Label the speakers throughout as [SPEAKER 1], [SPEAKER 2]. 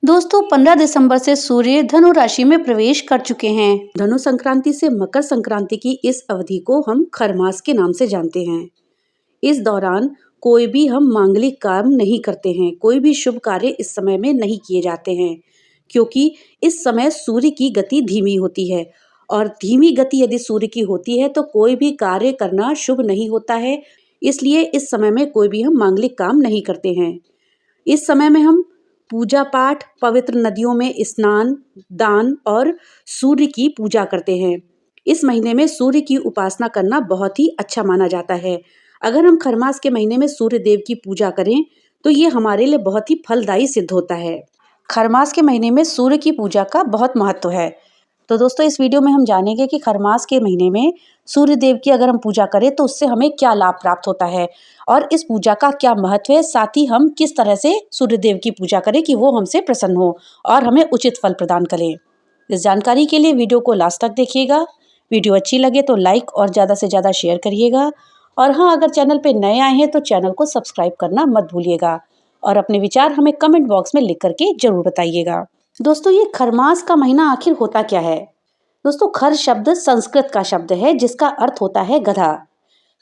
[SPEAKER 1] दोस्तों 15 दिसंबर से सूर्य धनु राशि में प्रवेश कर चुके हैं। धनु संक्रांति से मकर संक्रांति की इस अवधि को हम खरमास के नाम से जानते हैं। इस दौरान कोई भी हम मांगलिक काम नहीं करते हैं, कोई भी शुभ कार्य इस समय में नहीं किए जाते हैं, क्योंकि इस समय सूर्य की गति धीमी होती है और धीमी गति यदि सूर्य की होती है तो कोई भी कार्य करना शुभ नहीं होता है। इसलिए इस समय में कोई भी हम मांगलिक काम नहीं करते हैं। इस समय में हम पूजा पाठ, पवित्र नदियों में स्नान, दान और सूर्य की पूजा करते हैं। इस महीने में सूर्य की उपासना करना बहुत ही अच्छा माना जाता है। अगर हम खरमास के महीने में सूर्य देव की पूजा करें तो ये हमारे लिए बहुत ही फलदायी सिद्ध होता है। खरमास के महीने में सूर्य की पूजा का बहुत महत्व है। तो दोस्तों इस वीडियो में हम जानेंगे कि खरमास के महीने में सूर्य देव की अगर हम पूजा करें तो उससे हमें क्या लाभ प्राप्त होता है और इस पूजा का क्या महत्व है, साथ ही हम किस तरह से सूर्य देव की पूजा करें कि वो हमसे प्रसन्न हो और हमें उचित फल प्रदान करें। इस जानकारी के लिए वीडियो को लास्ट तक देखिएगा। वीडियो अच्छी लगे तो लाइक और ज़्यादा से ज़्यादा शेयर करिएगा और हाँ, अगर चैनल पर नए आए हैं तो चैनल को सब्सक्राइब करना मत भूलिएगा और अपने विचार हमें कमेंट बॉक्स में लिख करके जरूर बताइएगा। दोस्तों ये खरमास का महीना आखिर होता क्या है? दोस्तों खर शब्द संस्कृत का शब्द है जिसका अर्थ होता है गधा।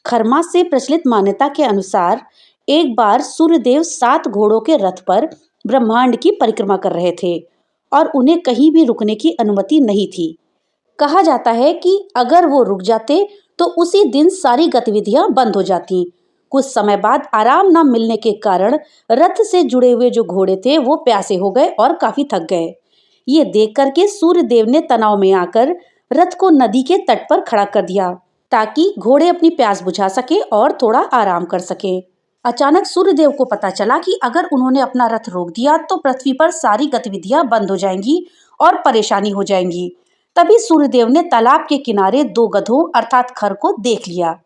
[SPEAKER 1] खरमास से प्रचलित मान्यता के अनुसार एक बार सूर्यदेव 7 घोड़ों के रथ पर ब्रह्मांड की परिक्रमा कर रहे थे और उन्हें कहीं भी रुकने की अनुमति नहीं थी। कहा जाता है कि अगर वो रुक जाते तो उसी दिन सारी गतिविधियां बंद हो जाती। कुछ समय बाद आराम न मिलने के कारण रथ से जुड़े हुए जो घोड़े थे वो प्यासे हो गए और काफी थक गए। ये देख करके सूर्य देव ने तनाव में आकर रथ को नदी के तट पर खड़ा कर दिया ताकि घोड़े अपनी प्यास बुझा सके और थोड़ा आराम कर सके। अचानक सूर्य देव को पता चला कि अगर उन्होंने अपना रथ रोक दिया तो पृथ्वी पर सारी गतिविधियां बंद हो जाएंगी और परेशानी हो जाएंगी। तभी सूर्य देव ने तालाब के किनारे 2 गधों अर्थात खर को देख लिया।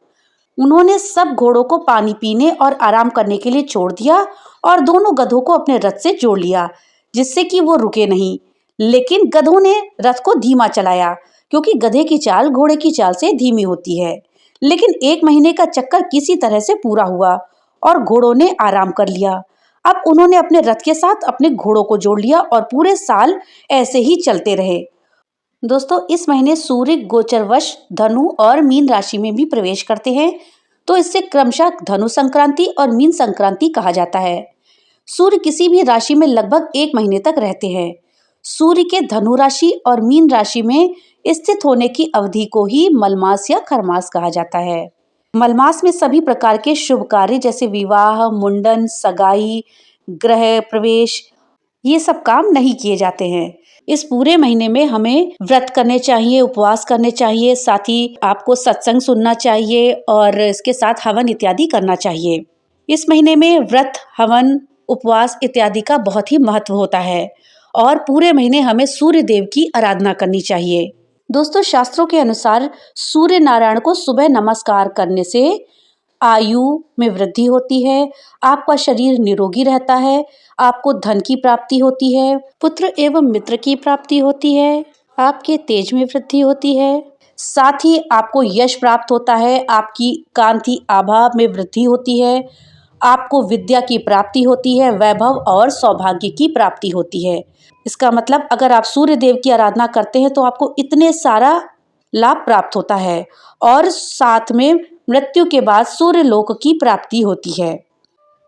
[SPEAKER 1] उन्होंने सब घोड़ों को पानी पीने और आराम करने के लिए छोड़ दिया और दोनों गधों को अपने रथ से जोड़ लिया जिससे कि वो रुके नहीं। लेकिन गधों ने रथ को धीमा चलाया क्योंकि गधे की चाल घोड़े की चाल से धीमी होती है। लेकिन 1 महीने का चक्कर किसी तरह से पूरा हुआ और घोड़ों ने आराम कर लिया। अब उन्होंने अपने रथ के साथ अपने घोड़ों को जोड़ लिया और पूरे साल ऐसे ही चलते रहे। दोस्तों इस महीने सूर्य गोचरवश धनु और मीन राशि में भी प्रवेश करते हैं, तो इससे क्रमशः धनु संक्रांति और मीन संक्रांति कहा जाता है। सूर्य किसी भी राशि में लगभग 1 महीने तक रहते हैं। सूर्य के धनु राशि और मीन राशि में स्थित होने की अवधि को ही मलमास या खरमास कहा जाता है। मलमास में सभी प्रकार के शुभ कार्य जैसे विवाह, मुंडन, सगाई, गृह प्रवेश ये सब काम नहीं किए जाते हैं। इस पूरे महीने में हमें व्रत करने चाहिए, उपवास करने चाहिए, साथ ही आपको सत्संग सुनना चाहिए और इसके साथ हवन इत्यादि करना चाहिए। इस महीने में व्रत, हवन, उपवास इत्यादि का बहुत ही महत्व होता है और पूरे महीने हमें सूर्य देव की आराधना करनी चाहिए। दोस्तों शास्त्रों के अनुसार सूर्य नारायण को सुबह नमस्कार करने से आयु में वृद्धि होती है, आपका शरीर निरोगी रहता है, आपको धन की प्राप्ति होती है, पुत्र एवं मित्र की प्राप्ति होती है, आपके तेज में वृद्धि होती है, साथ ही आपको यश प्राप्त होता है, आपकी कांति आभा में वृद्धि होती है, आपको विद्या की प्राप्ति होती है, वैभव और सौभाग्य की प्राप्ति होती है। इसका मतलब अगर आप सूर्य देव की आराधना करते हैं तो आपको इतने सारा लाभ प्राप्त होता है और साथ में मृत्यु के बाद सूर्य लोक की प्राप्ति होती है।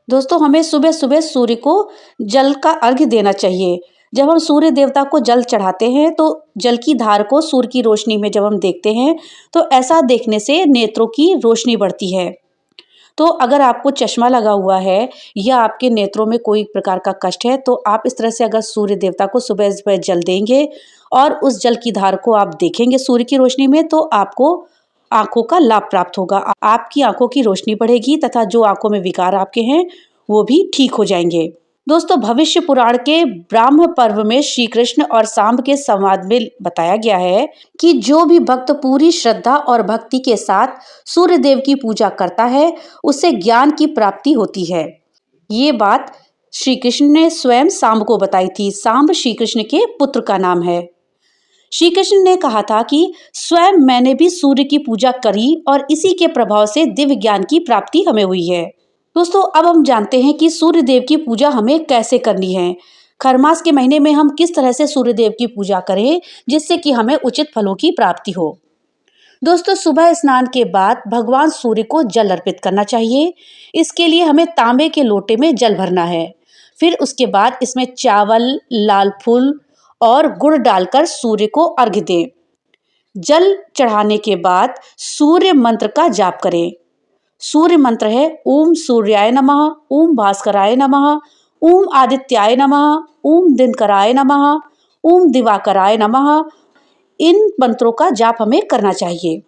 [SPEAKER 1] दोस्तों हमें सुबह सुबह सूर्य को जल का अर्घ्य देना चाहिए। जब हम सूर्य देवता को जल चढ़ाते हैं तो जल की धार को सूर्य की रोशनी में जब हम देखते हैं तो ऐसा देखने से नेत्रों की रोशनी बढ़ती है। तो अगर आपको चश्मा लगा हुआ है या आपके नेत्रों में कोई प्रकार का कष्ट है तो आप इस तरह से अगर सूर्य देवता को सुबह सुबह जल देंगे और उस जल की धार को आप देखेंगे सूर्य की रोशनी में तो आपको आंखों का लाभ प्राप्त होगा। आपकी आंखों की रोशनी बढ़ेगी तथा जो आंखों में विकार आपके हैं वो भी ठीक हो जाएंगे। दोस्तों भविष्य पुराण के ब्राह्म पर्व में श्री कृष्ण और सांब के संवाद में बताया गया है कि जो भी भक्त पूरी श्रद्धा और भक्ति के साथ सूर्य देव की पूजा करता है उसे ज्ञान की प्राप्ति होती है। ये बात श्री कृष्ण ने स्वयं सांब को बताई थी। सांब श्री कृष्ण के पुत्र का नाम है। श्री कृष्ण ने कहा था कि स्वयं मैंने भी सूर्य की पूजा करी और इसी के प्रभाव से दिव्य ज्ञान की प्राप्ति हमें हुई है। दोस्तों अब हम जानते हैं कि सूर्य देव की पूजा हमें कैसे करनी है। खरमास के महीने में हम किस तरह से सूर्यदेव की पूजा करें जिससे कि हमें उचित फलों की प्राप्ति हो। दोस्तों, सुबह स्नान के बाद भगवान सूर्य को जल अर्पित करना चाहिए। इसके लिए हमें तांबे के लोटे में जल भरना है। फिर उसके बाद इसमें चावल, लाल फूल और गुड़ डालकर सूर्य को अर्घ्य दें। जल चढ़ाने के बाद सूर्य मंत्र का जाप करें। सूर्य मंत्र है ओम सूर्याय नमः, ओम भास्कराय नमः, ओम आदित्याय नमः, ओम दिनकराय नमः, ओम दिवाकराय नमः। इन मंत्रों का जाप हमें करना चाहिए।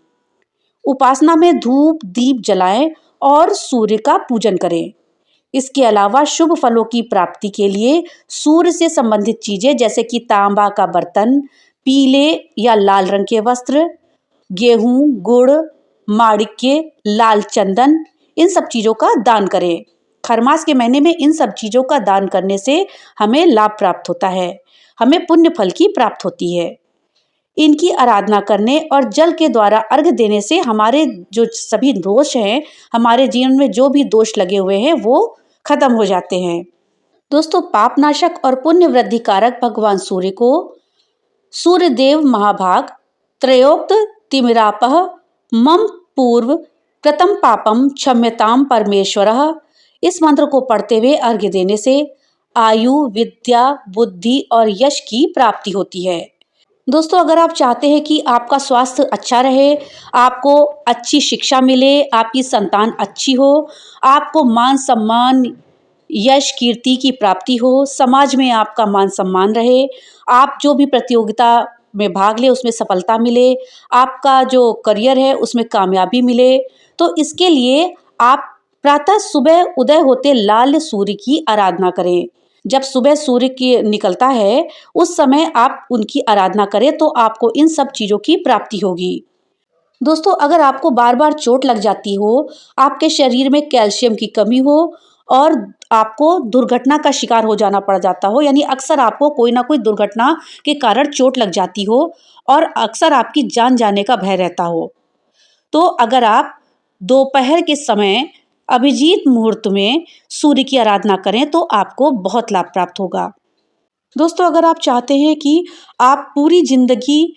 [SPEAKER 1] उपासना में धूप दीप जलाएं और सूर्य का पूजन करें। इसके अलावा शुभ फलों की प्राप्ति के लिए सूर्य से संबंधित चीजें जैसे कि तांबा का बर्तन, पीले या लाल रंग के वस्त्र, गेहूं, गुड़, माणिक्य, लाल चंदन, इन सब चीजों का दान करें। खरमास के महीने में इन सब चीजों का दान करने से हमें लाभ प्राप्त होता है, हमें पुण्य फल की प्राप्त होती है। इनकी आराधना करने और जल के द्वारा अर्घ्य देने से हमारे जो सभी दोष हैं, हमारे जीवन में जो भी दोष लगे हुए हैं वो खत्म हो जाते हैं। दोस्तों, पापनाशक और पुण्य वृद्धि कारक भगवान सूर्य को सूर्यदेव महाभाग त्रयोक्त तिमिरापः मम पूर्व कृतं पापम क्षम्यताम परमेश्वरः, इस मंत्र को पढ़ते हुए अर्घ्य देने से आयु, विद्या, बुद्धि और यश की प्राप्ति होती है। दोस्तों, अगर आप चाहते हैं कि आपका स्वास्थ्य अच्छा रहे, आपको अच्छी शिक्षा मिले, आपकी संतान अच्छी हो, आपको मान सम्मान, यश, कीर्ति की प्राप्ति हो, समाज में आपका मान सम्मान रहे, आप जो भी प्रतियोगिता में भाग ले उसमें सफलता मिले, आपका जो करियर है उसमें कामयाबी मिले, तो इसके लिए आप प्रातः सुबह उदय होते लाल सूर्य की आराधना करें। जब सुबह सूर्य की निकलता है उस समय आप उनकी आराधना करें तो आपको इन सब चीज़ों की प्राप्ति होगी। दोस्तों, अगर आपको बार बार चोट लग जाती हो, आपके शरीर में कैल्शियम की कमी हो और आपको दुर्घटना का शिकार हो जाना पड़ जाता हो, यानी अक्सर आपको कोई ना कोई दुर्घटना के कारण चोट लग जाती हो और अक्सर आपकी जान जाने का भय रहता हो, तो अगर आप दोपहर के समय अभिजीत मुहूर्त में सूर्य की आराधना करें तो आपको बहुत लाभ प्राप्त होगा। दोस्तों, अगर आप चाहते हैं कि आप पूरी जिंदगी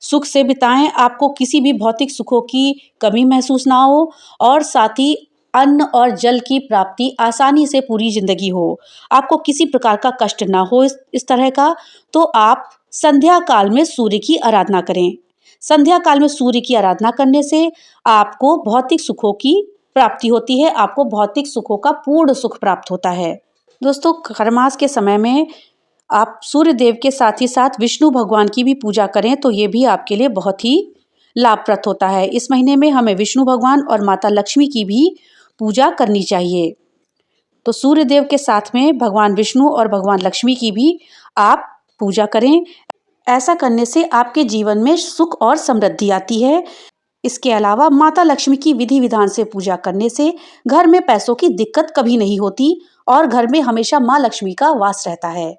[SPEAKER 1] सुख से बिताएं, आपको किसी भी भौतिक सुखों की कमी महसूस ना हो और साथ ही अन्न और जल की प्राप्ति आसानी से पूरी जिंदगी हो, आपको किसी प्रकार का कष्ट ना हो इस तरह का, तो आप संध्या काल में सूर्य की आराधना करें। संध्या काल में सूर्य की आराधना करने से आपको भौतिक सुखों की प्राप्ति होती है, आपको भौतिक सुखों का पूर्ण सुख प्राप्त होता है। दोस्तों, खरमास के समय में आप सूर्य देव के साथ ही साथ विष्णु भगवान की भी पूजा करें तो ये भी आपके लिए बहुत ही लाभप्रद होता है। इस महीने में हमें विष्णु भगवान और माता लक्ष्मी की भी पूजा करनी चाहिए। तो सूर्य देव के साथ में भगवान विष्णु और भगवान लक्ष्मी की भी आप पूजा करें। ऐसा करने से आपके जीवन में सुख और समृद्धि आती है। इसके अलावा माता लक्ष्मी की विधि विधान से पूजा करने से घर में पैसों की दिक्कत कभी नहीं होती और घर में हमेशा माँ लक्ष्मी का वास रहता है।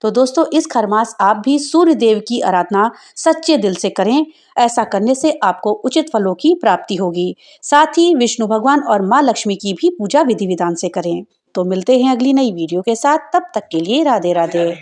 [SPEAKER 1] तो दोस्तों, इस खरमास आप भी सूर्य देव की आराधना सच्चे दिल से करें। ऐसा करने से आपको उचित फलों की प्राप्ति होगी। साथ ही विष्णु भगवान और माँ लक्ष्मी की भी पूजा विधि विधान से करें। तो मिलते हैं अगली नई वीडियो के साथ, तब तक के लिए राधे राधे।